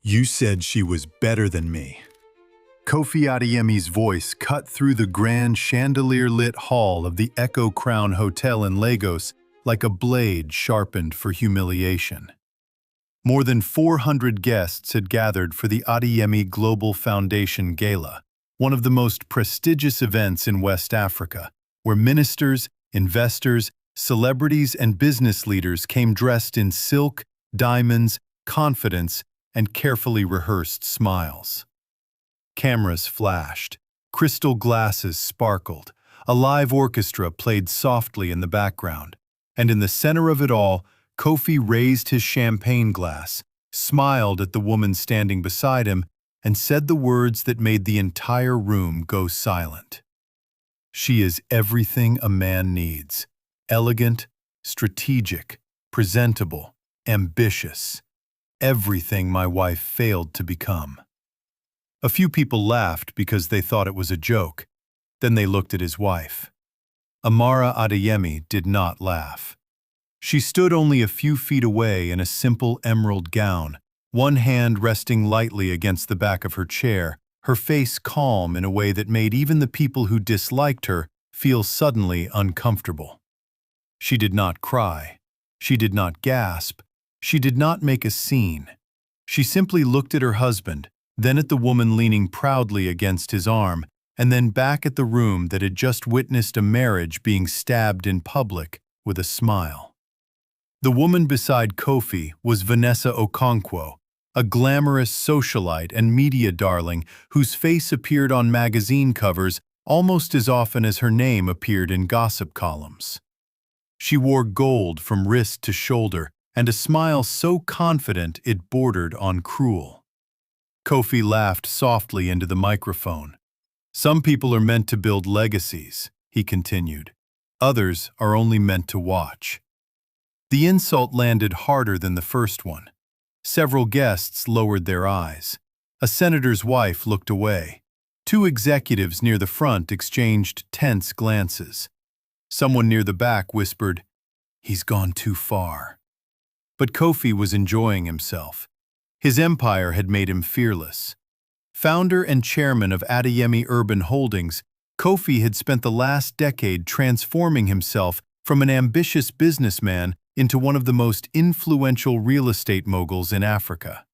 You said she was better than me. Kofi Adeyemi's voice cut through the grand chandelier-lit hall of the Echo Crown Hotel in Lagos like a blade sharpened for humiliation. More than 400 guests had gathered for the Adeyemi Global Foundation Gala, one of the most prestigious events in West Africa, where ministers, investors, celebrities, and business leaders came dressed in silk, diamonds, confidence, and carefully rehearsed smiles. Cameras flashed, crystal glasses sparkled, a live orchestra played softly in the background, and in the center of it all, Kofi raised his champagne glass, smiled at the woman standing beside him, and said the words that made the entire room go silent. She is everything a man needs: elegant, strategic, presentable, ambitious. Everything my wife failed to become. A few people laughed because they thought it was a joke. Then they looked at his wife. Amara Adeyemi did not laugh. She stood only a few feet away in a simple emerald gown, one hand resting lightly against the back of her chair, her face calm in a way that made even the people who disliked her feel suddenly uncomfortable. She did not cry. She did not gasp. She did not make a scene. She simply looked at her husband, then at the woman leaning proudly against his arm, and then back at the room that had just witnessed a marriage being stabbed in public, with a smile. The woman beside Kofi was Vanessa Okonkwo, a glamorous socialite and media darling whose face appeared on magazine covers almost as often as her name appeared in gossip columns. She wore gold from wrist to shoulder, and a smile so confident it bordered on cruel. Kofi laughed softly into the microphone. "Some people are meant to build legacies," he continued. "Others are only meant to watch." The insult landed harder than the first one. Several guests lowered their eyes. A senator's wife looked away. Two executives near the front exchanged tense glances. Someone near the back whispered, "He's gone too far." But Kofi was enjoying himself. His empire had made him fearless. Founder and chairman of Adeyemi Urban Holdings, Kofi had spent the last decade transforming himself from an ambitious businessman into one of the most influential real estate moguls in Africa.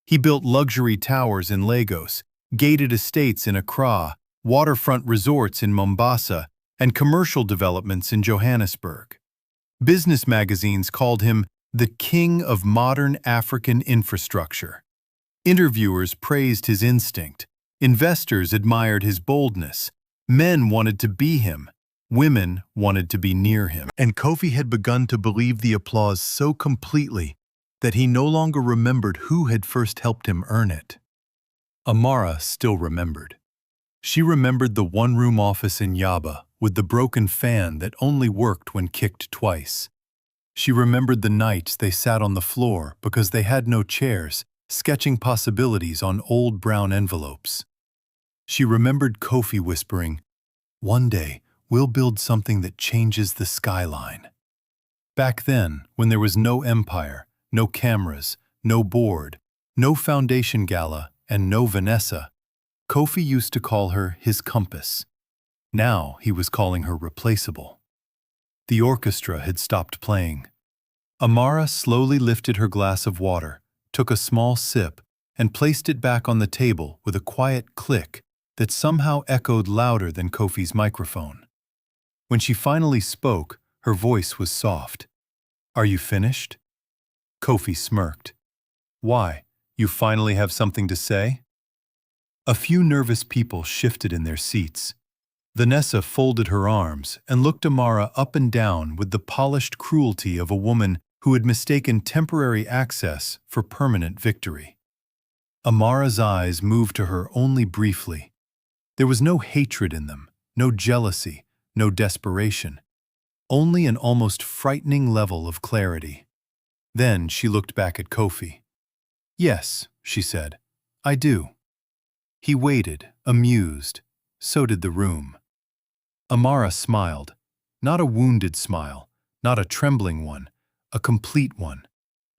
He built luxury towers in Lagos, gated estates in Accra, waterfront resorts in Mombasa, and commercial developments in Johannesburg. Business magazines called him the king of modern African infrastructure. Interviewers praised his instinct. Investors admired his boldness. Men wanted to be him. Women wanted to be near him. And Kofi had begun to believe the applause so completely that he no longer remembered who had first helped him earn it. Amara still remembered. She remembered the one-room office in Yaba with the broken fan that only worked when kicked twice. She remembered the nights they sat on the floor because they had no chairs, sketching possibilities on old brown envelopes. She remembered Kofi whispering, "One day, we'll build something that changes the skyline." Back then, when there was no empire, no cameras, no board, no foundation gala, and no Vanessa, Kofi used to call her his compass. Now he was calling her replaceable. The orchestra had stopped playing. Amara slowly lifted her glass of water, took a small sip, and placed it back on the table with a quiet click that somehow echoed louder than Kofi's microphone. When she finally spoke, her voice was soft. "Are you finished?" Kofi smirked. "Why? You finally have something to say?" A few nervous people shifted in their seats. Vanessa folded her arms and looked Amara up and down with the polished cruelty of a woman who had mistaken temporary access for permanent victory. Amara's eyes moved to her only briefly. There was no hatred in them, no jealousy, no desperation, only an almost frightening level of clarity. Then she looked back at Kofi. "Yes," she said, "I do." He waited, amused. So did the room. Amara smiled, not a wounded smile, not a trembling one, a complete one.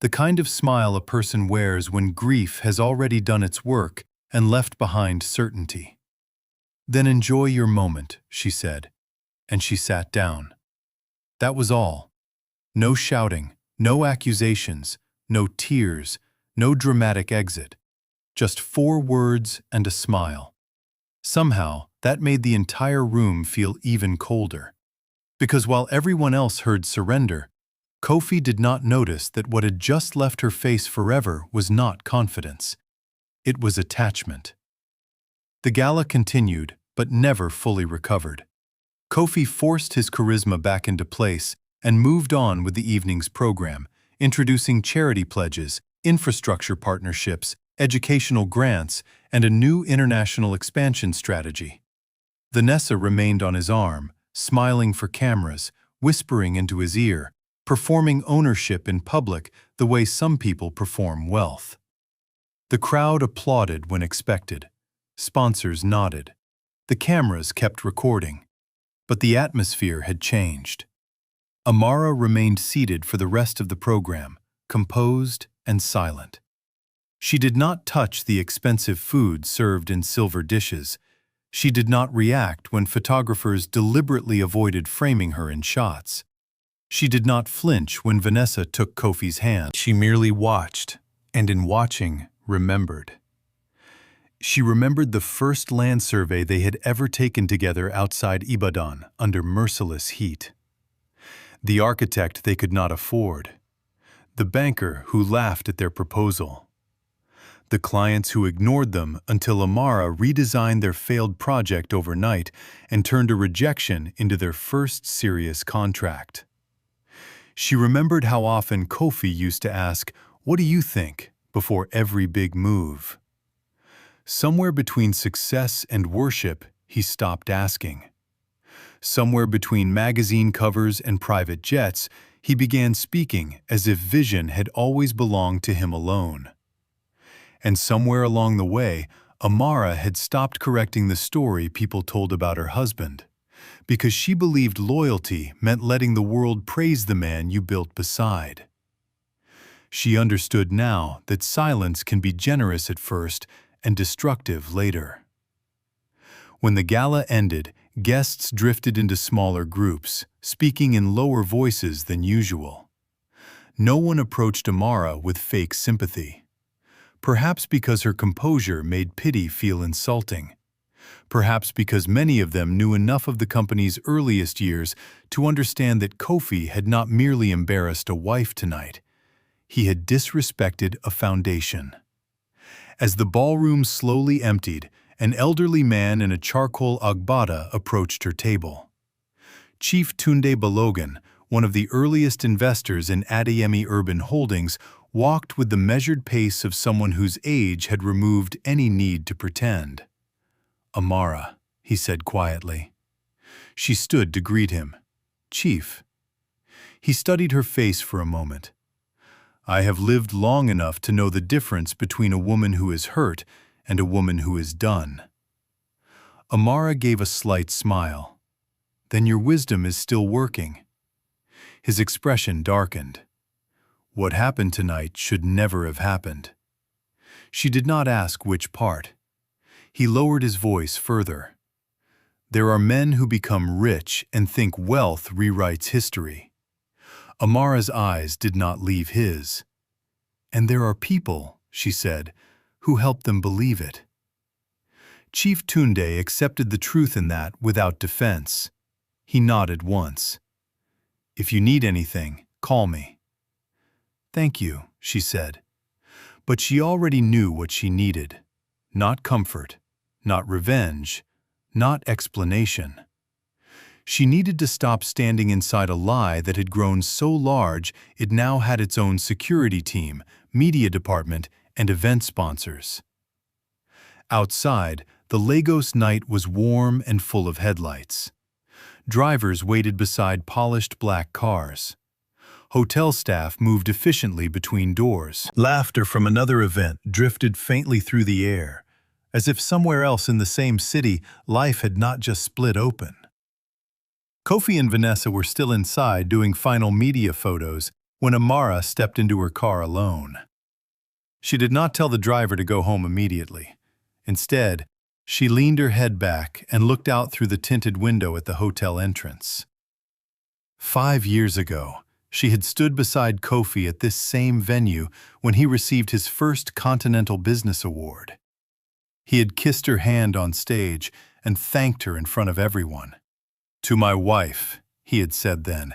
The kind of smile a person wears when grief has already done its work and left behind certainty. "Then enjoy your moment," she said, and she sat down. That was all. No shouting, no accusations, no tears, no dramatic exit. Just 4 words and a smile. Somehow, that made the entire room feel even colder. Because while everyone else heard surrender, Kofi did not notice that what had just left her face forever was not confidence. It was attachment. The gala continued, but never fully recovered. Kofi forced his charisma back into place and moved on with the evening's program, introducing charity pledges, infrastructure partnerships, educational grants, and a new international expansion strategy. Vanessa remained on his arm, smiling for cameras, whispering into his ear, performing ownership in public the way some people perform wealth. The crowd applauded when expected. Sponsors nodded. The cameras kept recording. But the atmosphere had changed. Amara remained seated for the rest of the program, composed and silent. She did not touch the expensive food served in silver dishes. She did not react when photographers deliberately avoided framing her in shots. She did not flinch when Vanessa took Kofi's hand. She merely watched, and in watching, remembered. She remembered the first land survey they had ever taken together outside Ibadan under merciless heat. The architect they could not afford. The banker who laughed at their proposal. The clients who ignored them until Amara redesigned their failed project overnight and turned a rejection into their first serious contract. She remembered how often Kofi used to ask, "What do you think?" before every big move. Somewhere between success and worship, he stopped asking. Somewhere between magazine covers and private jets, he began speaking as if vision had always belonged to him alone. And somewhere along the way, Amara had stopped correcting the story people told about her husband, because she believed loyalty meant letting the world praise the man you built beside. She understood now that silence can be generous at first and destructive later. When the gala ended, guests drifted into smaller groups, speaking in lower voices than usual. No one approached Amara with fake sympathy. Perhaps because her composure made pity feel insulting. Perhaps because many of them knew enough of the company's earliest years to understand that Kofi had not merely embarrassed a wife tonight. He had disrespected a foundation. As the ballroom slowly emptied, an elderly man in a charcoal agbada approached her table. Chief Tunde Balogun, one of the earliest investors in Adeyemi Urban Holdings, walked with the measured pace of someone whose age had removed any need to pretend. "Amara," he said quietly. She stood to greet him. "Chief." He studied her face for a moment. "I have lived long enough to know the difference between a woman who is hurt and a woman who is done." Amara gave a slight smile. "Then your wisdom is still working." His expression darkened. What happened tonight should never have happened. She did not ask which part. He lowered his voice further. "There are men who become rich and think wealth rewrites history." Amara's eyes did not leave his. "And there are people," she said, "who help them believe it." Chief Tunde accepted the truth in that without defense. He nodded once. "If you need anything, call me." "Thank you," she said. But she already knew what she needed. Not comfort, not revenge, not explanation. She needed to stop standing inside a lie that had grown so large it now had its own security team, media department, and event sponsors. Outside, the Lagos night was warm and full of headlights. Drivers waited beside polished black cars. Hotel staff moved efficiently between doors. Laughter from another event drifted faintly through the air, as if somewhere else in the same city life had not just split open. Kofi and Vanessa were still inside doing final media photos when Amara stepped into her car alone. She did not tell the driver to go home immediately. Instead, she leaned her head back and looked out through the tinted window at the hotel entrance. 5 years ago, she had stood beside Kofi at this same venue when he received his first Continental Business Award. He had kissed her hand on stage and thanked her in front of everyone. "To my wife," he had said then,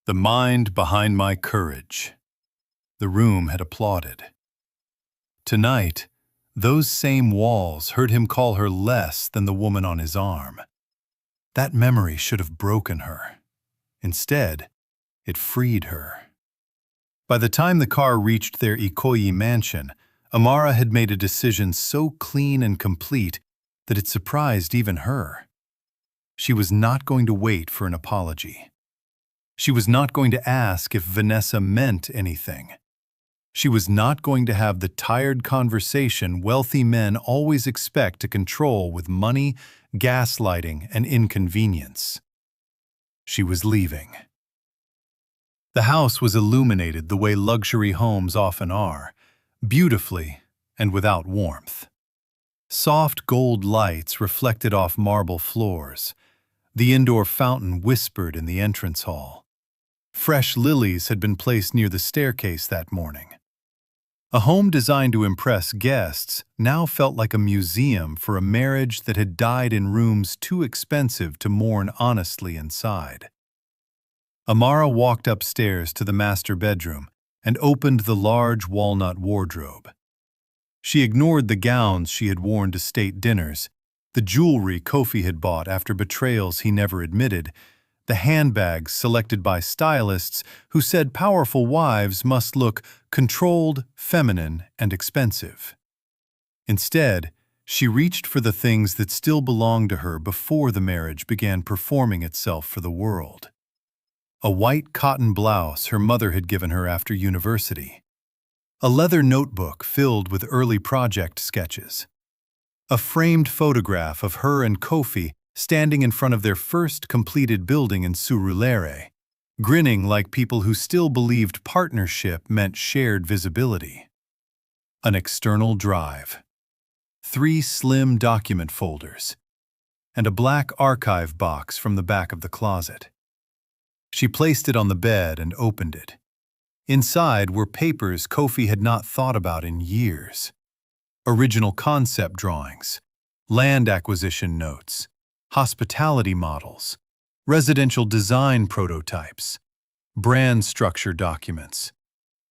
"the mind behind my courage." The room had applauded. Tonight, those same walls heard him call her less than the woman on his arm. That memory should have broken her. Instead, it freed her. By the time the car reached their Ikoyi mansion, Amara had made a decision so clean and complete that it surprised even her. She was not going to wait for an apology. She was not going to ask if Vanessa meant anything. She was not going to have the tired conversation wealthy men always expect to control with money, gaslighting, and inconvenience. She was leaving. The house was illuminated the way luxury homes often are, beautifully and without warmth. Soft gold lights reflected off marble floors. The indoor fountain whispered in the entrance hall. Fresh lilies had been placed near the staircase that morning. A home designed to impress guests now felt like a museum for a marriage that had died in rooms too expensive to mourn honestly inside. Amara walked upstairs to the master bedroom and opened the large walnut wardrobe. She ignored the gowns she had worn to state dinners, the jewelry Kofi had bought after betrayals he never admitted, the handbags selected by stylists who said powerful wives must look controlled, feminine, and expensive. Instead, she reached for the things that still belonged to her before the marriage began performing itself for the world. A white cotton blouse her mother had given her after university. A leather notebook filled with early project sketches. A framed photograph of her and Kofi standing in front of their first completed building in Surulere, grinning like people who still believed partnership meant shared visibility. An external drive. 3 slim document folders. And a black archive box from the back of the closet. She placed it on the bed and opened it. Inside were papers Kofi had not thought about in years. Original concept drawings, land acquisition notes, hospitality models, residential design prototypes, brand structure documents,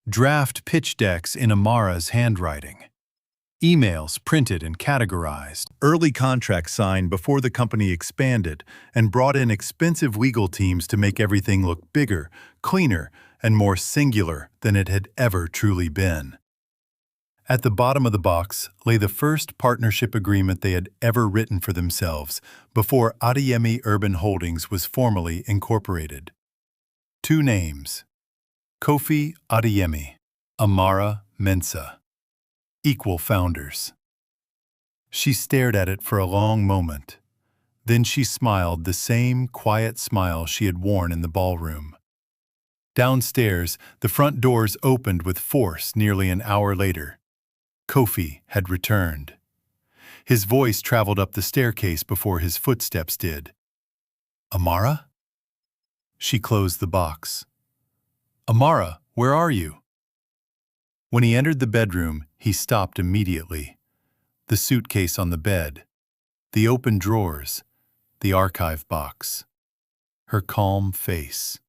draft pitch decks in Amara's handwriting, emails printed and categorized, early contracts signed before the company expanded and brought in expensive legal teams to make everything look bigger, cleaner, and more singular than it had ever truly been. At the bottom of the box lay the first partnership agreement they had ever written for themselves before Adeyemi Urban Holdings was formally incorporated. 2 names: Kofi Adeyemi, Amara Mensah. Equal founders. She stared at it for a long moment. Then she smiled the same quiet smile she had worn in the ballroom. Downstairs, the front doors opened with force nearly an hour later. Kofi had returned. His voice traveled up the staircase before his footsteps did. "Amara?" She closed the box. "Amara, where are you?" When he entered the bedroom, he stopped immediately. The suitcase on the bed, the open drawers, the archive box. Her calm face.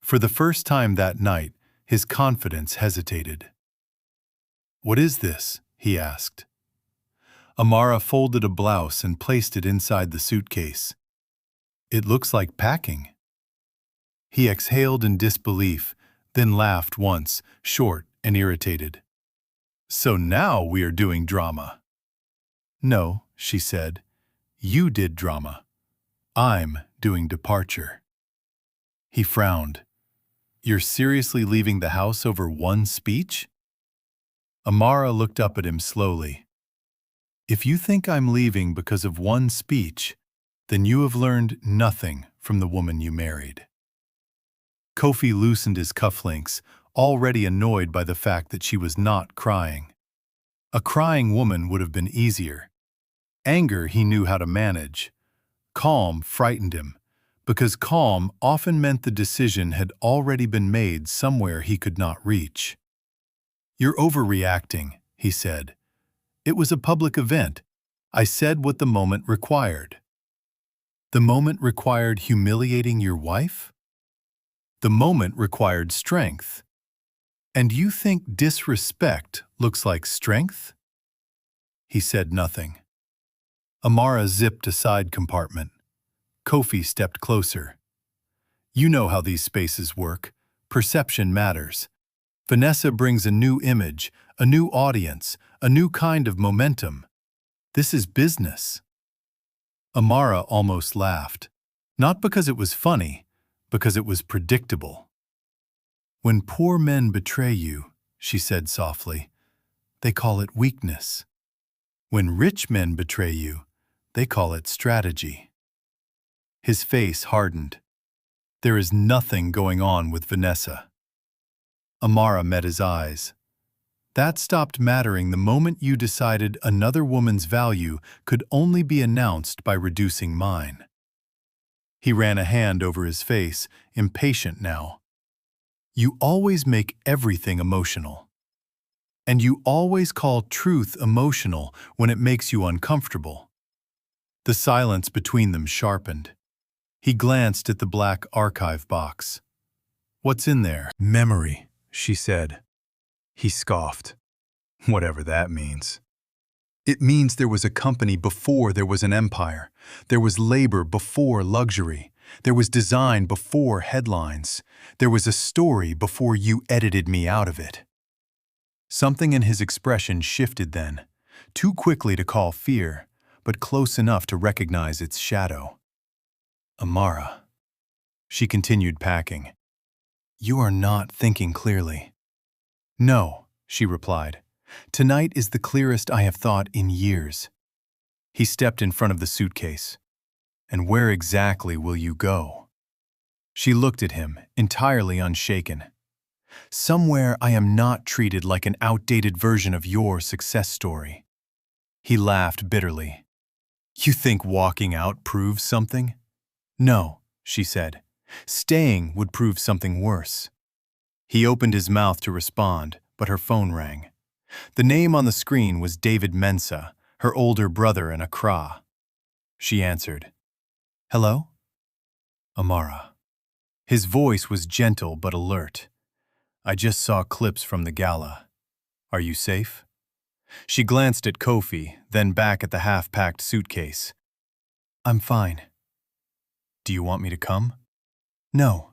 For the first time that night, his confidence hesitated. "What is this?" he asked. Amara folded a blouse and placed it inside the suitcase. "It looks like packing." He exhaled in disbelief, then laughed once, short and irritated. "So now we are doing drama." "No," she said. "You did drama. I'm doing departure." He frowned. "You're seriously leaving the house over one speech?" Amara looked up at him slowly. "If you think I'm leaving because of one speech, then you have learned nothing from the woman you married." Kofi loosened his cufflinks, already annoyed by the fact that she was not crying. A crying woman would have been easier. Anger he knew how to manage. Calm frightened him, because calm often meant the decision had already been made somewhere he could not reach. "You're overreacting," he said. "It was a public event. I said what the moment required." "The moment required humiliating your wife?" "The moment required strength." "And you think disrespect looks like strength?" He said nothing. Amara zipped a side compartment. Kofi stepped closer. "You know how these spaces work. Perception matters. Vanessa brings a new image, a new audience, a new kind of momentum. This is business." Amara almost laughed. Not because it was funny, because it was predictable. "When poor men betray you," she said softly, "they call it weakness. When rich men betray you, they call it strategy." His face hardened. "There is nothing going on with Vanessa." Amara met his eyes. "That stopped mattering the moment you decided another woman's value could only be announced by reducing mine." He ran a hand over his face, impatient now. "You always make everything emotional. And you always call truth emotional when it makes you uncomfortable." The silence between them sharpened. He glanced at the black archive box. "What's in there?" "Memory," she said. He scoffed. "Whatever that means." "It means there was a company before there was an empire. There was labor before luxury. There was design before headlines. There was a story before you edited me out of it." Something in his expression shifted then, too quickly to call fear, but close enough to recognize its shadow. "Amara," she continued packing, "you are not thinking clearly." "No," she replied. "Tonight is the clearest I have thought in years." He stepped in front of the suitcase. "And where exactly will you go?" She looked at him, entirely unshaken. "Somewhere I am not treated like an outdated version of your success story." He laughed bitterly. "You think walking out proves something?" "No," she said. "Staying would prove something worse." He opened his mouth to respond, but her phone rang. The name on the screen was David Mensah, her older brother in Accra. She answered. "Hello?" "Amara." His voice was gentle but alert. "I just saw clips from the gala. Are you safe?" She glanced at Kofi, then back at the half-packed suitcase. "I'm fine." "Do you want me to come?" "No."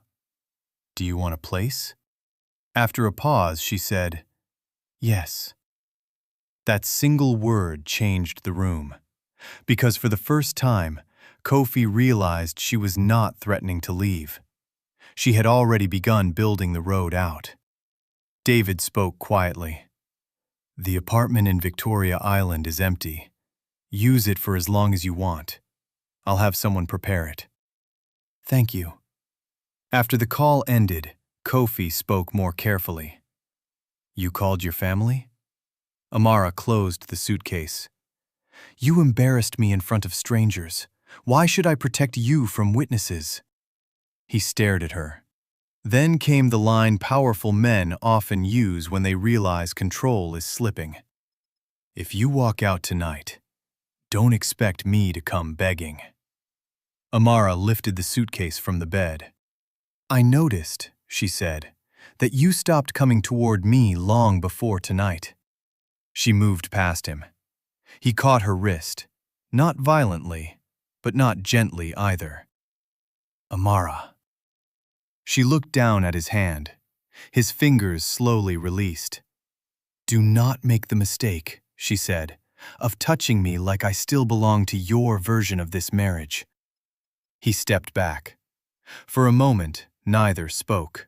"Do you want a place?" After a pause, she said, "Yes." That single word changed the room, because for the first time, Kofi realized she was not threatening to leave. She had already begun building the road out. David spoke quietly. "The apartment in Victoria Island is empty. Use it for as long as you want. I'll have someone prepare it." "Thank you." After the call ended, Kofi spoke more carefully. "You called your family?" Amara closed the suitcase. "You embarrassed me in front of strangers. Why should I protect you from witnesses?" He stared at her. Then came the line powerful men often use when they realize control is slipping. "If you walk out tonight, don't expect me to come begging." Amara lifted the suitcase from the bed. "I noticed," she said, "that you stopped coming toward me long before tonight." She moved past him. He caught her wrist, not violently, but not gently either. "Amara." She looked down at his hand. His fingers slowly released. "Do not make the mistake," she said, "of touching me like I still belong to your version of this marriage." He stepped back. For a moment, neither spoke.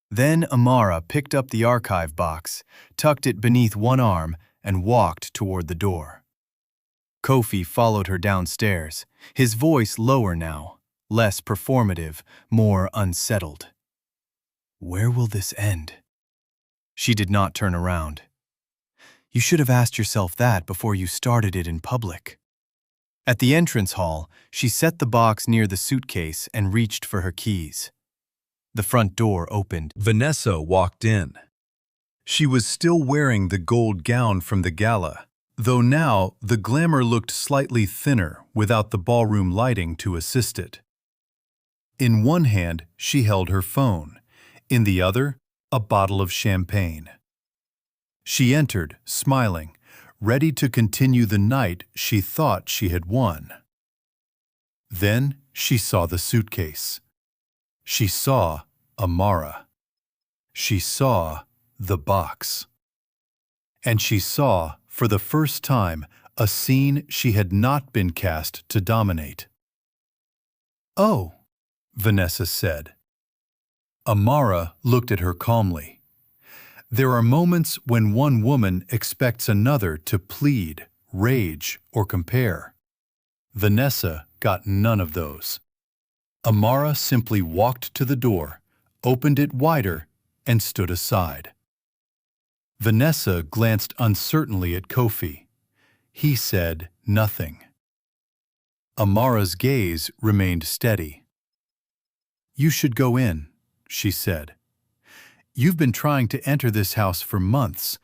Then Amara picked up the archive box, tucked it beneath one arm, and walked toward the door. Kofi followed her downstairs, his voice lower now, less performative, more unsettled. Where will this end? She did not turn around. You should have asked yourself that before you started it in public. At the entrance hall, she set the box near the suitcase and reached for her keys. The front door opened. Vanessa walked in. She was still wearing the gold gown from the gala, though now the glamour looked slightly thinner without the ballroom lighting to assist it. In one hand, she held her phone. In the other, a bottle of champagne. She entered, smiling, ready to continue the night she thought she had won. Then she saw the suitcase. She saw Amara. She saw the box. And she saw, for the first time, a scene she had not been cast to dominate. "Oh," Vanessa said. Amara looked at her calmly. There are moments when one woman expects another to plead, rage, or compare. Vanessa got none of those. Amara simply walked to the door, opened it wider, and stood aside. Vanessa glanced uncertainly at Kofi. He said nothing. Amara's gaze remained steady. "You should go in," she said. "You've been trying to enter this house for months.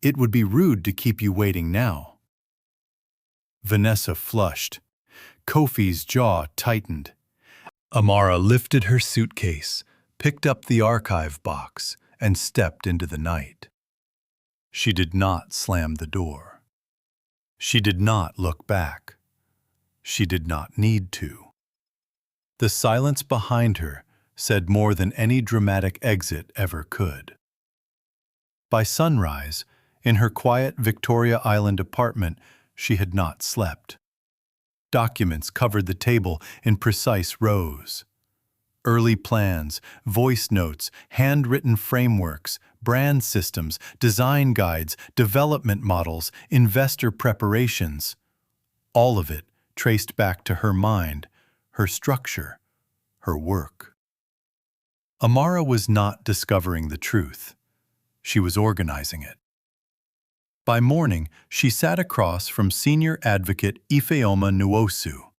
It would be rude to keep you waiting now." Vanessa flushed. Kofi's jaw tightened. Amara lifted her suitcase, picked up the archive box, and stepped into the night. She did not slam the door. She did not look back. She did not need to. The silence behind her said more than any dramatic exit ever could. By sunrise, in her quiet Victoria Island apartment, she had not slept. Documents covered the table in precise rows. Early plans, voice notes, handwritten frameworks, brand systems, design guides, development models, investor preparations. All of it traced back to her mind, her structure, her work. Amara was not discovering the truth. She was organizing it. By morning, she sat across from senior advocate Ifeoma Nwosu,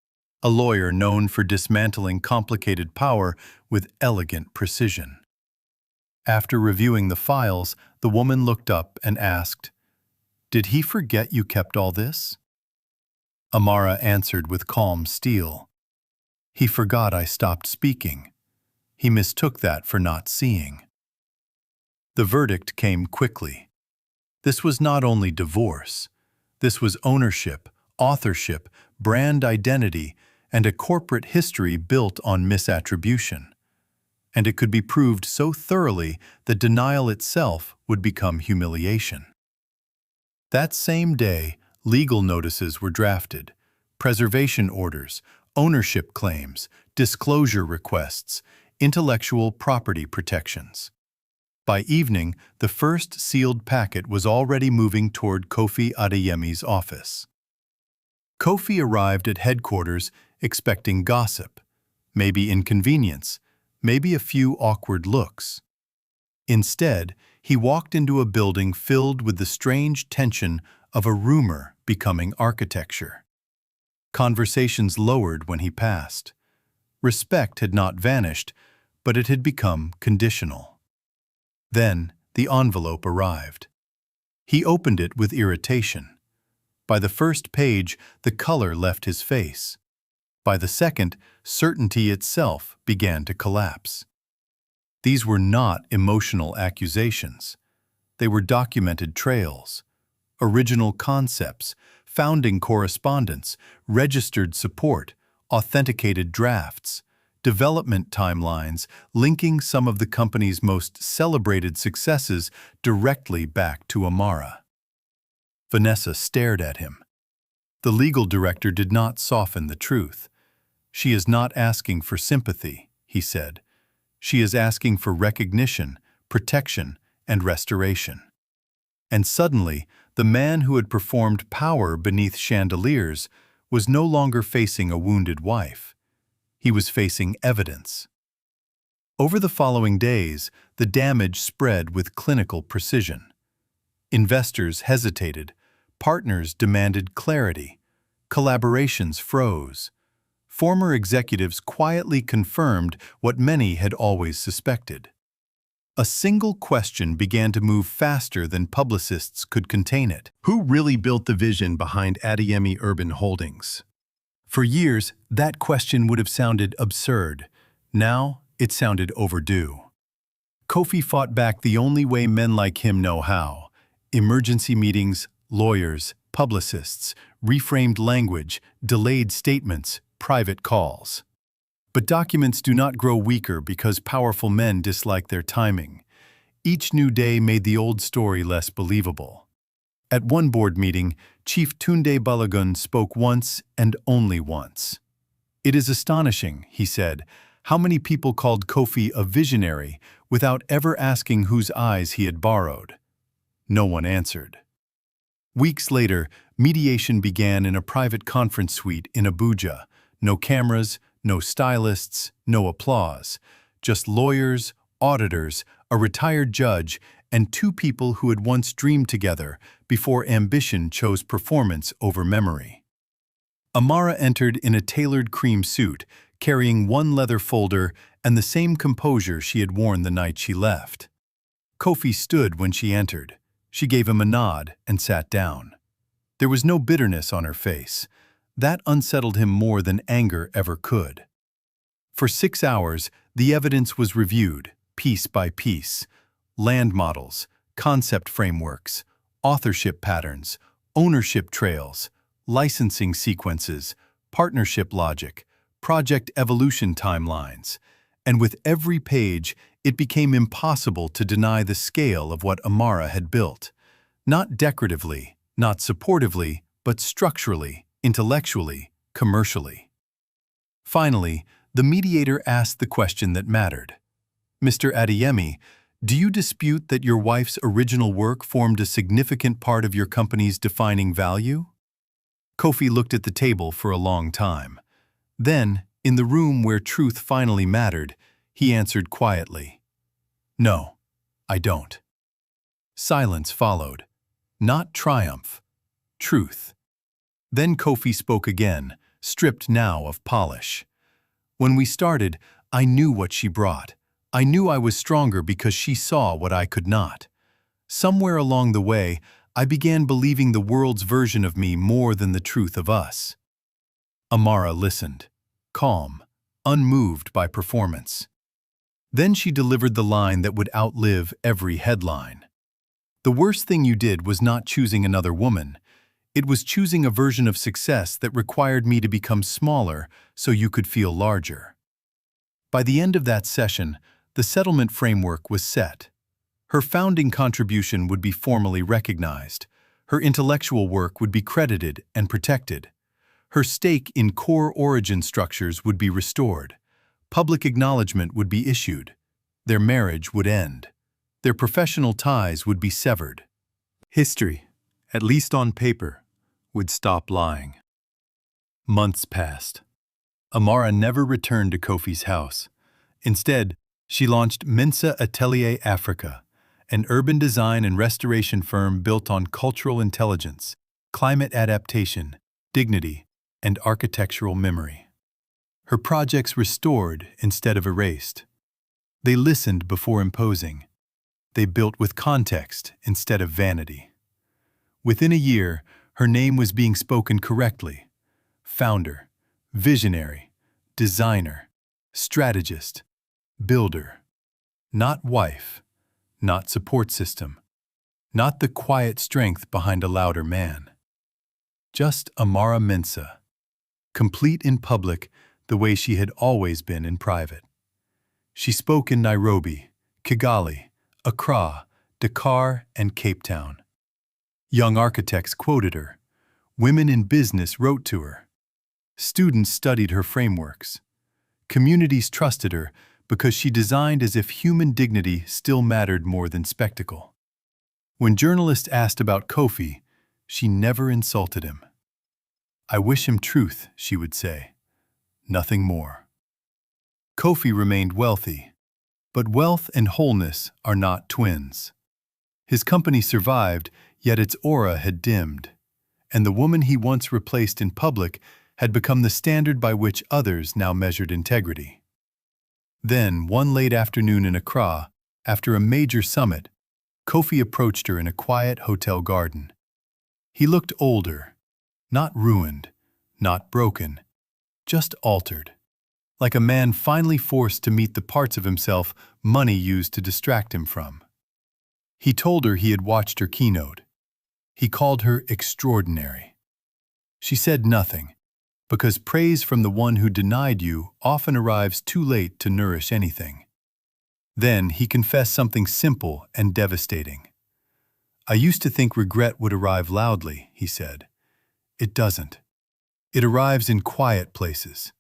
a lawyer known for dismantling complicated power with elegant precision. After reviewing the files, the woman looked up and asked, "Did he forget you kept all this?" Amara answered with calm steel, "He forgot I stopped speaking. He mistook that for not seeing." The verdict came quickly. This was not only divorce. This was ownership, authorship, brand identity, and a corporate history built on misattribution. And it could be proved so thoroughly that denial itself would become humiliation. That same day, legal notices were drafted, preservation orders, ownership claims, disclosure requests, intellectual property protections. By evening, the first sealed packet was already moving toward Kofi Adeyemi's office. Kofi arrived at headquarters expecting gossip, maybe inconvenience, maybe a few awkward looks. Instead, he walked into a building filled with the strange tension of a rumor becoming architecture. Conversations lowered when he passed. Respect had not vanished, but it had become conditional. Then the envelope arrived. He opened it with irritation. By the first page, the color left his face. By the second, certainty itself began to collapse. These were not emotional accusations. They were documented trails, original concepts, founding correspondence, registered support, authenticated drafts, development timelines linking some of the company's most celebrated successes directly back to Amara. Vanessa stared at him. The legal director did not soften the truth. "She is not asking for sympathy," he said. "She is asking for recognition, protection, and restoration." And suddenly, the man who had performed power beneath chandeliers was no longer facing a wounded wife. He was facing evidence. Over the following days, the damage spread with clinical precision. Investors hesitated, partners demanded clarity, collaborations froze. Former executives quietly confirmed what many had always suspected. A single question began to move faster than publicists could contain it. Who really built the vision behind Adeyemi Urban Holdings? For years, that question would have sounded absurd. Now, it sounded overdue. Kofi fought back the only way men like him know how. Emergency meetings, lawyers, publicists, reframed language, delayed statements, private calls. But documents do not grow weaker because powerful men dislike their timing. Each new day made the old story less believable. At one board meeting, Chief Tunde Balogun spoke once and only once. "It is astonishing," he said, "how many people called Kofi a visionary without ever asking whose eyes he had borrowed." No one answered. Weeks later, mediation began in a private conference suite in Abuja. No cameras, no stylists, no applause. Just lawyers, auditors, a retired judge, and two people who had once dreamed together before ambition chose performance over memory. Amara entered in a tailored cream suit, carrying one leather folder and the same composure she had worn the night she left. Kofi stood when she entered. She gave him a nod and sat down. There was no bitterness on her face. That unsettled him more than anger ever could. For 6 hours, the evidence was reviewed, piece by piece. Land models, concept frameworks, authorship patterns, ownership trails, licensing sequences, partnership logic, project evolution timelines. And with every page, it became impossible to deny the scale of what Amara had built. Not decoratively, not supportively, but structurally, intellectually, commercially. Finally, the mediator asked the question that mattered. "Mr. Adeyemi, do you dispute that your wife's original work formed a significant part of your company's defining value?" Kofi looked at the table for a long time. Then, in the room where truth finally mattered, he answered quietly, "No, I don't." Silence followed. Not triumph, truth. Then Kofi spoke again, stripped now of polish. "When we started, I knew what she brought. I knew I was stronger because she saw what I could not. Somewhere along the way, I began believing the world's version of me more than the truth of us." Amara listened, calm, unmoved by performance. Then she delivered the line that would outlive every headline. "The worst thing you did was not choosing another woman. It was choosing a version of success that required me to become smaller so you could feel larger." By the end of that session, the settlement framework was set. Her founding contribution would be formally recognized. Her intellectual work would be credited and protected. Her stake in core origin structures would be restored. Public acknowledgement would be issued. Their marriage would end. Their professional ties would be severed. History, at least on paper, would stop lying. Months passed. Amara never returned to Kofi's house. Instead, she launched Mensa Atelier Africa, an urban design and restoration firm built on cultural intelligence, climate adaptation, dignity, and architectural memory. Her projects restored instead of erased. They listened before imposing. They built with context instead of vanity. Within a year, her name was being spoken correctly. Founder, visionary, designer, strategist, builder. Not wife, not support system, not the quiet strength behind a louder man. Just Amara Mensa, complete in public the way she had always been in private. She spoke in Nairobi, Kigali, Accra, Dakar, and Cape Town. Young architects quoted her. Women in business wrote to her. Students studied her frameworks. Communities trusted her because she designed as if human dignity still mattered more than spectacle. When journalists asked about Kofi, she never insulted him. "I wish him truth," she would say. Nothing more. Kofi remained wealthy. But wealth and wholeness are not twins. His company survived, yet its aura had dimmed, and the woman he once replaced in public had become the standard by which others now measured integrity. Then, one late afternoon in Accra, after a major summit, Kofi approached her in a quiet hotel garden. He looked older, not ruined, not broken, just altered, like a man finally forced to meet the parts of himself money used to distract him from. He told her he had watched her keynote. He called her extraordinary. She said nothing, because praise from the one who denied you often arrives too late to nourish anything. Then he confessed something simple and devastating. "I used to think regret would arrive loudly," he said. "It doesn't. It arrives in quiet places,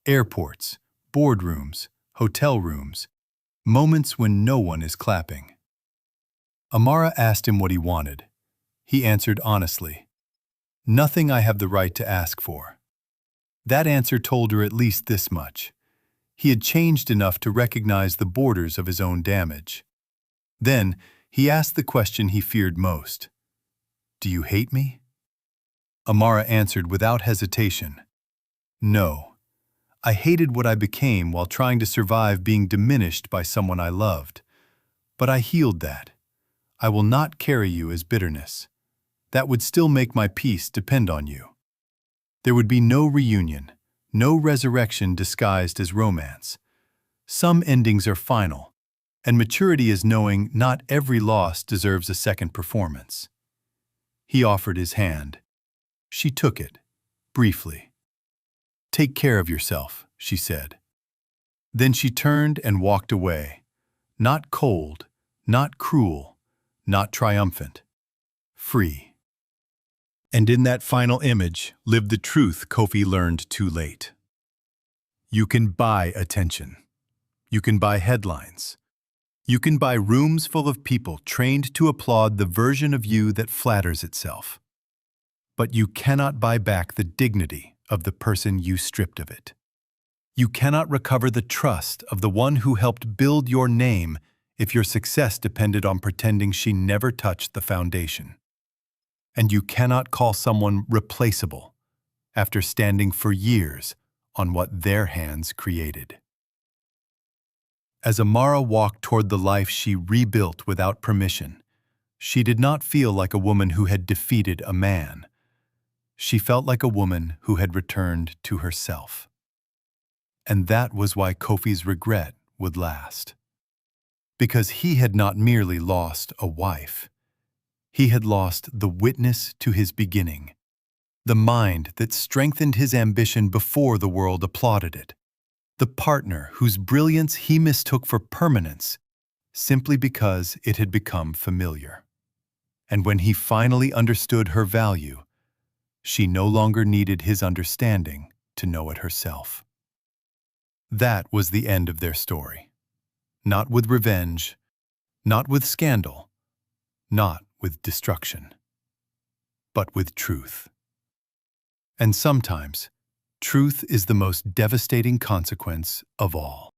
airports, boardrooms, hotel rooms, moments when no one is clapping." Amara asked him what he wanted. He answered honestly, "Nothing I have the right to ask for." That answer told her at least this much. He had changed enough to recognize the borders of his own damage. Then, he asked the question he feared most. "Do you hate me?" Amara answered without hesitation. "No. I hated what I became while trying to survive being diminished by someone I loved. But I healed that. I will not carry you as bitterness. That would still make my peace depend on you." There would be no reunion, no resurrection disguised as romance. Some endings are final, and maturity is knowing not every loss deserves a second performance. He offered his hand. She took it, briefly. "Take care of yourself," she said. Then she turned and walked away, not cold, not cruel, not triumphant, free. And in that final image lived the truth Kofi learned too late. You can buy attention. You can buy headlines. You can buy rooms full of people trained to applaud the version of you that flatters itself. But you cannot buy back the dignity of the person you stripped of it. You cannot recover the trust of the one who helped build your name if your success depended on pretending she never touched the foundation. And you cannot call someone replaceable after standing for years on what their hands created. As Amara walked toward the life she rebuilt without permission, she did not feel like a woman who had defeated a man. She felt like a woman who had returned to herself. And that was why Kofi's regret would last. Because he had not merely lost a wife. He had lost the witness to his beginning, the mind that strengthened his ambition before the world applauded it, the partner whose brilliance he mistook for permanence simply because it had become familiar. And when he finally understood her value, she no longer needed his understanding to know it herself. That was the end of their story. Not with revenge, not with scandal, not with destruction, but with truth. And sometimes, truth is the most devastating consequence of all.